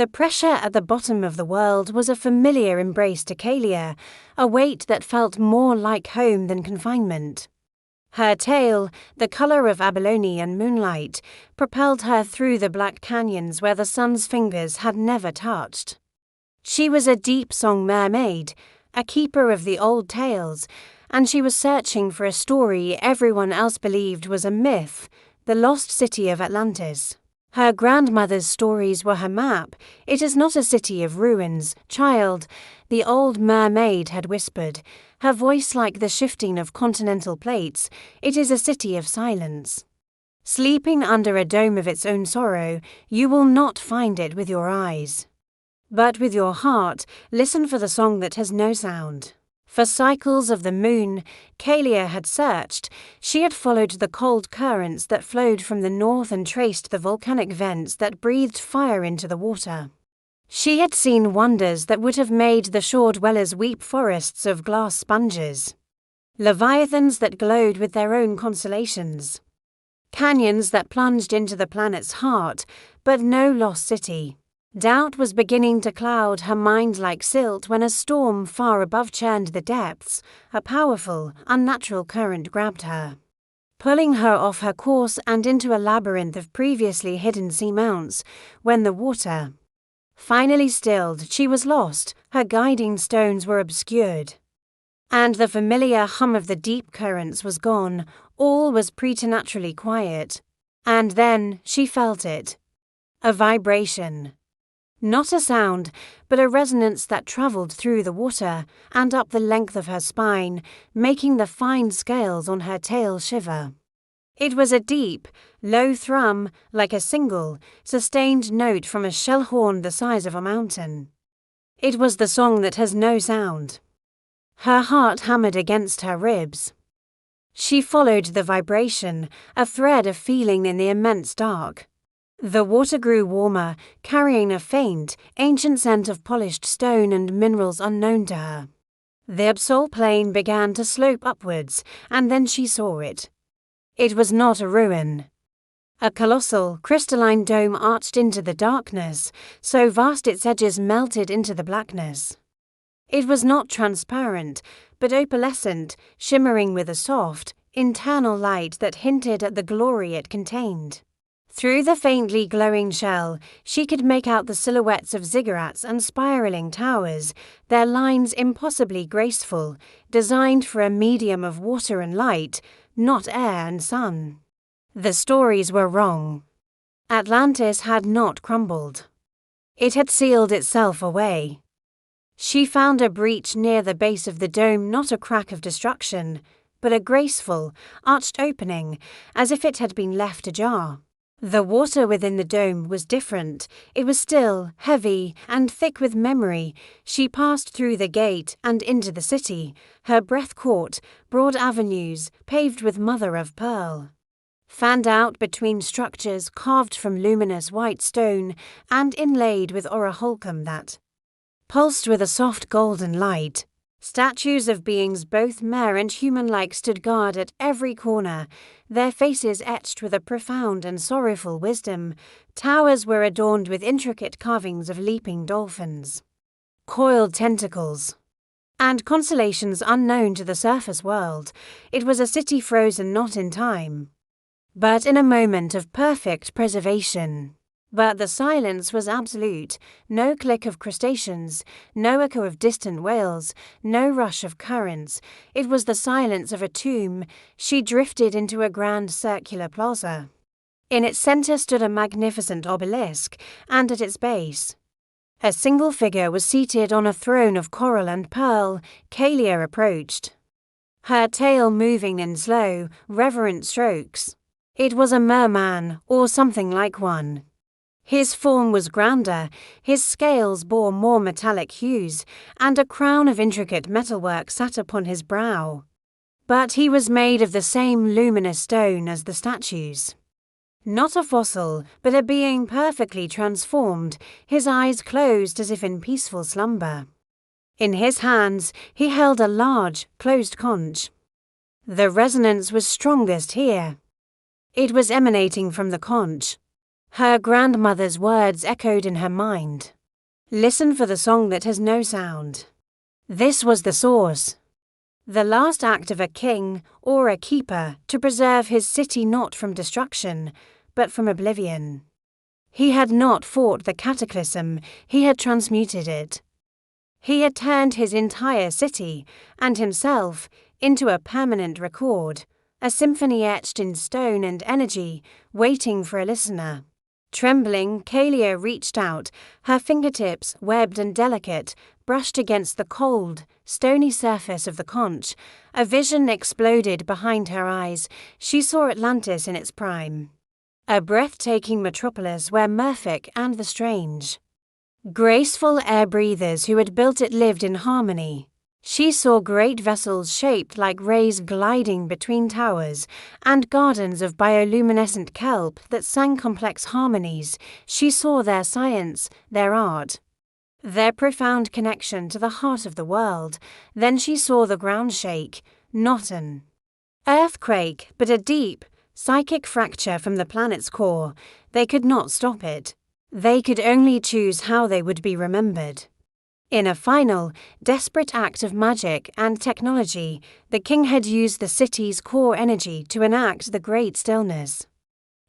The pressure at the bottom of the world was a familiar embrace to Kaelia, a weight that felt more like home than confinement. Her tail, the color of abalone and moonlight, propelled her through the black canyons where the sun's fingers had never touched. She was a deep-song mermaid, a keeper of the old tales, and she was searching for a story everyone else believed was a myth, the lost city of Atlantis. Her grandmother's stories were her map. "It is not a city of ruins, child," the old mermaid had whispered, her voice like the shifting of continental plates. "It is a city of silence. Sleeping under a dome of its own sorrow, you will not find it with your eyes. But with your heart, listen for the song that has no sound." For cycles of the moon, Kaelia had searched. She had followed the cold currents that flowed from the north and traced the volcanic vents that breathed fire into the water. She had seen wonders that would have made the shore dwellers weep, forests of glass sponges, leviathans that glowed with their own constellations, canyons that plunged into the planet's heart, but no lost city. Doubt was beginning to cloud her mind like silt when a storm far above churned the depths. A powerful, unnatural current grabbed her, pulling her off her course and into a labyrinth of previously hidden seamounts. When the water finally stilled, she was lost, her guiding stones were obscured, and the familiar hum of the deep currents was gone. All was preternaturally quiet. And then she felt it. A vibration. Not a sound, but a resonance that travelled through the water and up the length of her spine, making the fine scales on her tail shiver. It was a deep, low thrum, like a single, sustained note from a shell horn the size of a mountain. It was the song that has no sound. Her heart hammered against her ribs. She followed the vibration, a thread of feeling in the immense dark. The water grew warmer, carrying a faint, ancient scent of polished stone and minerals unknown to her. The abyssal plain began to slope upwards, and then she saw it. It was not a ruin. A colossal, crystalline dome arched into the darkness, so vast its edges melted into the blackness. It was not transparent, but opalescent, shimmering with a soft, internal light that hinted at the glory it contained. Through the faintly glowing shell, she could make out the silhouettes of ziggurats and spiraling towers, their lines impossibly graceful, designed for a medium of water and light, not air and sun. The stories were wrong. Atlantis had not crumbled. It had sealed itself away. She found a breach near the base of the dome, not a crack of destruction, but a graceful, arched opening, as if it had been left ajar. The water within the dome was different. It was still, heavy, and thick with memory. She passed through the gate and into the city, her breath caught, broad avenues, paved with mother of pearl, fanned out between structures carved from luminous white stone and inlaid with orichalcum that pulsed with a soft golden light. Statues of beings both mere and human-like stood guard at every corner, their faces etched with a profound and sorrowful wisdom. Towers were adorned with intricate carvings of leaping dolphins, coiled tentacles, and constellations unknown to the surface world. It was a city frozen not in time, but in a moment of perfect preservation. But the silence was absolute. No click of crustaceans, no echo of distant whales, no rush of currents. It was the silence of a tomb. She drifted into a grand circular plaza. In its center stood a magnificent obelisk, and at its base, a single figure was seated on a throne of coral and pearl. Kaelia approached, her tail moving in slow, reverent strokes. It was a merman, or something like one. His form was grander, his scales bore more metallic hues, and a crown of intricate metalwork sat upon his brow. But he was made of the same luminous stone as the statues. Not a fossil, but a being perfectly transformed, his eyes closed as if in peaceful slumber. In his hands he held a large, closed conch. The resonance was strongest here. It was emanating from the conch, Her grandmother's words echoed in her mind. Listen for the song that has no sound. This was the source. The last act of a king or a keeper to preserve his city not from destruction, but from oblivion. He had not fought the cataclysm, he had transmuted it. He had turned his entire city, and himself, into a permanent record, a symphony etched in stone and energy, waiting for a listener. Trembling, Kaelia reached out, her fingertips, webbed and delicate, brushed against the cold, stony surface of the conch. A vision exploded behind her eyes. She saw Atlantis in its prime. A breathtaking metropolis where Merfolk and the strange, graceful air breathers who had built it lived in harmony. She saw great vessels shaped like rays gliding between towers, and gardens of bioluminescent kelp that sang complex harmonies. She saw their science, their art, their profound connection to the heart of the world. Then she saw the ground shake, not an earthquake, but a deep, psychic fracture from the planet's core. They could not stop it. They could only choose how they would be remembered. In a final, desperate act of magic and technology, the king had used the city's core energy to enact the Great Stillness.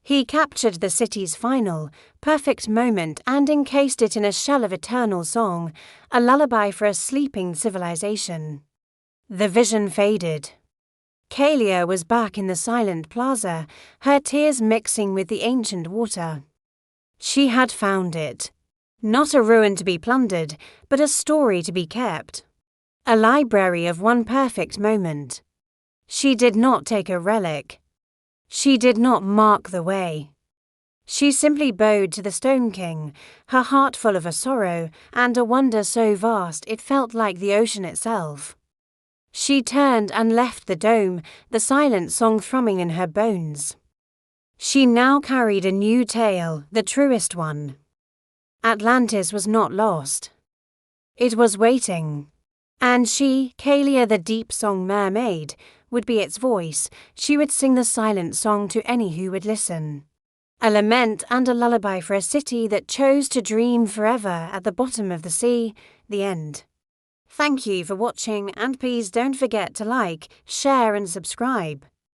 He captured the city's final, perfect moment and encased it in a shell of eternal song, a lullaby for a sleeping civilization. The vision faded. Kaelia was back in the silent plaza, her tears mixing with the ancient water. She had found it. Not a ruin to be plundered, but a story to be kept. A library of one perfect moment. She did not take a relic. She did not mark the way. She simply bowed to the Stone King, her heart full of a sorrow and a wonder so vast it felt like the ocean itself. She turned and left the dome, the silent song thrumming in her bones. She now carried a new tale, the truest one. Atlantis was not lost. It was waiting. And she, Kaelia the deep song Mermaid, would be its voice. She would sing the silent song to any who would listen. A lament and a lullaby for a city that chose to dream forever at the bottom of the sea, the end. Thank you for watching, and please don't forget to like, share and subscribe.